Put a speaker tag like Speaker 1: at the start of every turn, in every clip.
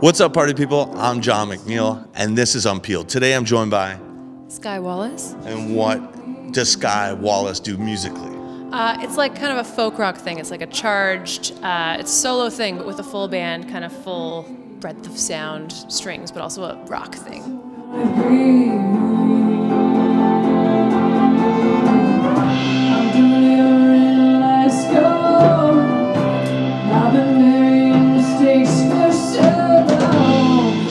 Speaker 1: What's up, party people? I'm Allan Macneill, and this is Unpeeled. Today I'm joined by
Speaker 2: Skye Wallace.
Speaker 1: And what does Skye Wallace do musically?
Speaker 2: It's like kind of a folk rock thing. It's like a charged, it's a solo thing, but with a full band, kind of full breadth of sound, strings, but also a rock thing.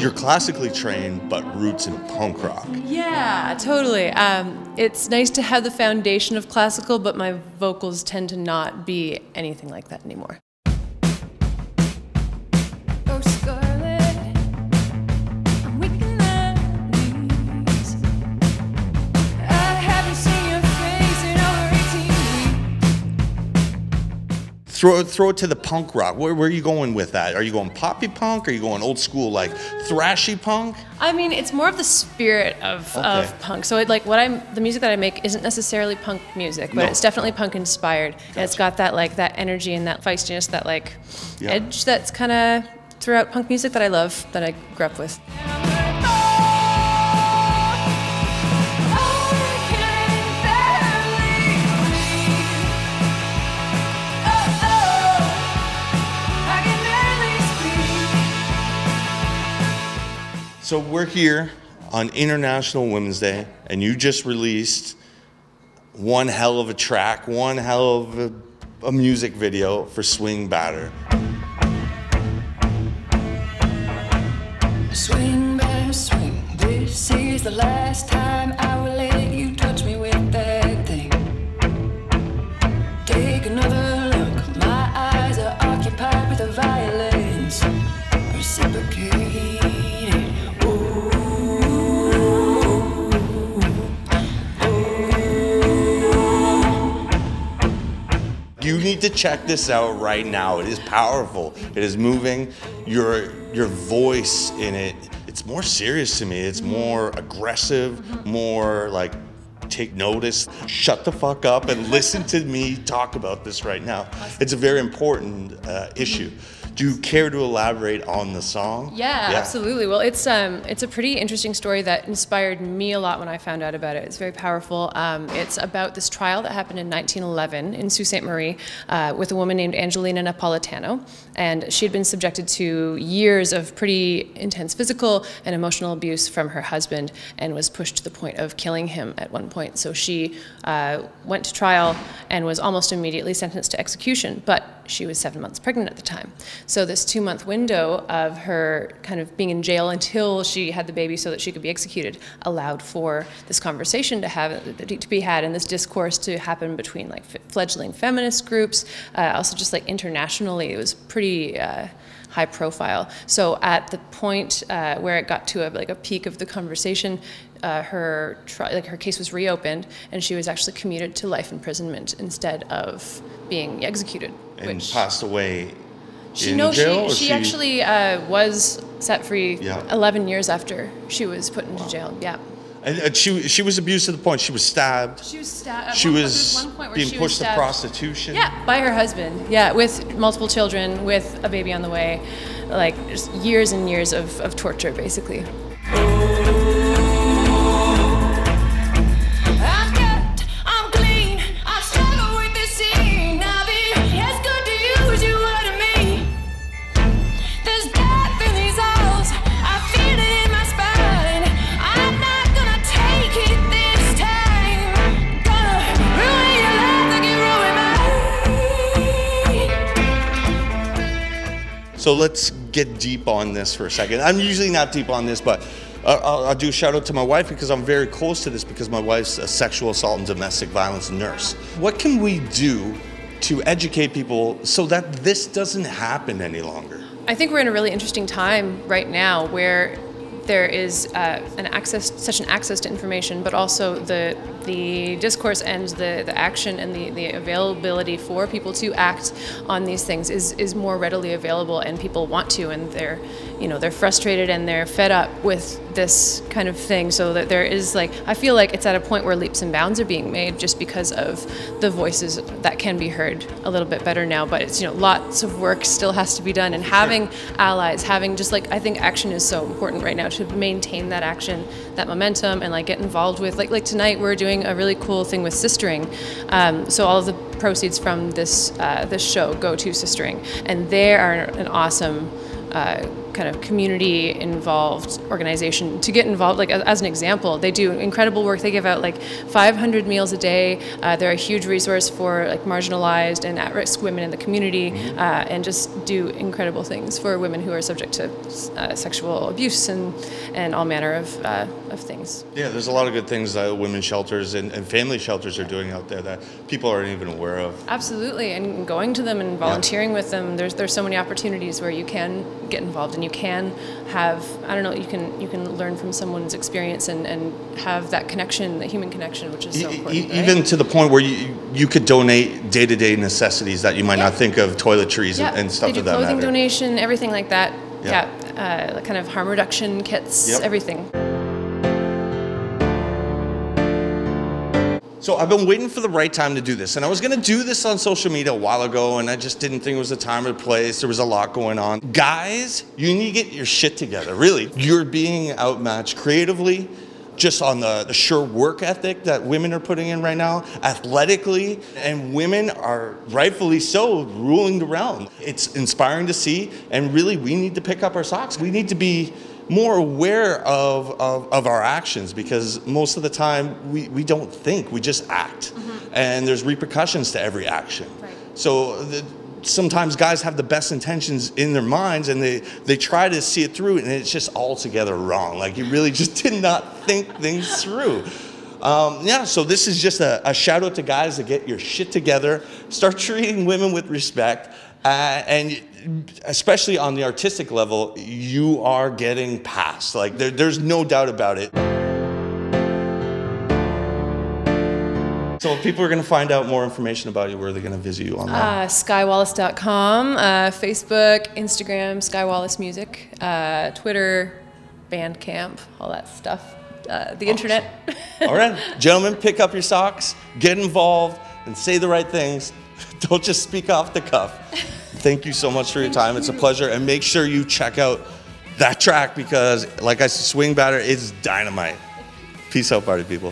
Speaker 1: You're classically trained, but roots in punk rock.
Speaker 2: Yeah, totally. It's nice to have the foundation of classical, but my vocals tend to not be anything like that anymore. Oh, Scarlet, I'm weak in the knees. I haven't seen your face in over 18 weeks.
Speaker 1: Throw it to the punk rock. Where are you going with that? Are you going poppy punk? Or are you going old school, like thrashy punk?
Speaker 2: I mean, it's more of the spirit of punk. So the music that I make isn't necessarily punk music, but it's definitely punk inspired. Gotcha. And it's got that energy and that feistiness, that edge that's kind of throughout punk music that I love, that I grew up with.
Speaker 1: So we're here on International Women's Day, and you just released one hell of a track, one hell of a music video for Swing Batter.
Speaker 3: Swing, batter, swing. This is the last time I will let you touch me with that thing. Take another look. My eyes are occupied with the violence. Reciprocate.
Speaker 1: You need to check this out right now. It is powerful. It is moving. Your voice in it, it's more serious to me. It's more aggressive, more like, take notice, shut the fuck up and listen to me talk about this right now. It's a very important issue. Do you care to elaborate on the song?
Speaker 2: Yeah, absolutely. Well, it's a pretty interesting story that inspired me a lot when I found out about it. It's very powerful. It's about this trial that happened in 1911 in Sault Ste. Marie with a woman named Angelina Napolitano, and she had been subjected to years of pretty intense physical and emotional abuse from her husband and was pushed to the point of killing him at one point. So she went to trial and was almost immediately sentenced to execution, but she was 7 months pregnant at the time. So this 2-month window of her kind of being in jail until she had the baby so that she could be executed allowed for this conversation to be had and this discourse to happen between fledgling feminist groups, also just internationally. It was pretty high profile. So at the point where it got to a peak of the conversation, her case was reopened, and she was actually commuted to life imprisonment instead of being executed.
Speaker 1: And passed away in
Speaker 2: jail?
Speaker 1: She
Speaker 2: actually was set free 11 years after she was put into jail. Yeah.
Speaker 1: And she was abused to the point she was stabbed.
Speaker 2: She was stabbed.
Speaker 1: She was being pushed to prostitution.
Speaker 2: Yeah, by her husband. Yeah, with multiple children, with a baby on the way, just years and years of torture, basically.
Speaker 1: So let's get deep on this for a second. I'm usually not deep on this, but I'll do a shout out to my wife because I'm very close to this because my wife's a sexual assault and domestic violence nurse. What can we do to educate people so that this doesn't happen any longer?
Speaker 2: I think we're in a really interesting time right now where there is such an access to information, but also the the discourse and the action and the availability for people to act on these things is more readily available, and people want to, and they're frustrated and they're fed up with this kind of thing. So that there is, like, I feel like it's at a point where leaps and bounds are being made just because of the voices that can be heard a little bit better now. But it's, lots of work still has to be done, and having allies, having just, like, I think action is so important right now to maintain that action, that momentum, and like get involved with, like tonight we're doing a really cool thing with sistering. So all of the proceeds from this show go to sistering, and they are an awesome kind of community involved organization to get involved. Like, as an example, they do incredible work. They give out like 500 meals a day. They're a huge resource for like marginalized and at-risk women in the community, and just do incredible things for women who are subject to sexual abuse and all manner of things. Yeah,
Speaker 1: there's a lot of good things that women's shelters and family shelters are doing out there that people aren't even aware of.
Speaker 2: Absolutely, and going to them and volunteering with them, there's so many opportunities where you can get involved, and you can have, I don't know, you can learn from someone's experience and have that connection, the human connection, which is so important.
Speaker 1: Even to the point where you could donate day-to-day necessities that you might not think of, toiletries and stuff of that matter.
Speaker 2: Clothing donation, everything like that. Kind of harm reduction kits, everything.
Speaker 1: So I've been waiting for the right time to do this, and I was going to do this on social media a while ago, and I just didn't think it was the time or the place. There was a lot going on. Guys, you need to get your shit together, really. You're being outmatched creatively, just on the sheer work ethic that women are putting in right now, athletically, and women are rightfully so ruling the realm. It's inspiring to see, and really we need to pick up our socks. We need to be more aware of our actions, because most of the time we don't think, we just act. And there's repercussions to every action. So sometimes guys have the best intentions in their minds, and they try to see it through, and it's just altogether wrong. Like, you really just did not think things through. So this is just a shout out to guys to get your shit together, start treating women with respect, and especially on the artistic level, you are getting past. Like, there's no doubt about it. So if people are going to find out more information about you, where are they going to visit you online?
Speaker 2: SkyeWallace.com, Facebook, Instagram, Skye Wallace Music, Twitter, Bandcamp, all that stuff. The internet.
Speaker 1: All right, gentlemen, pick up your socks, get involved, and say the right things. Don't just speak off the cuff. Thank you so much for your time. It's a pleasure, and make sure you check out that track, because, like I said, Swing Batter is dynamite. Peace out, party people.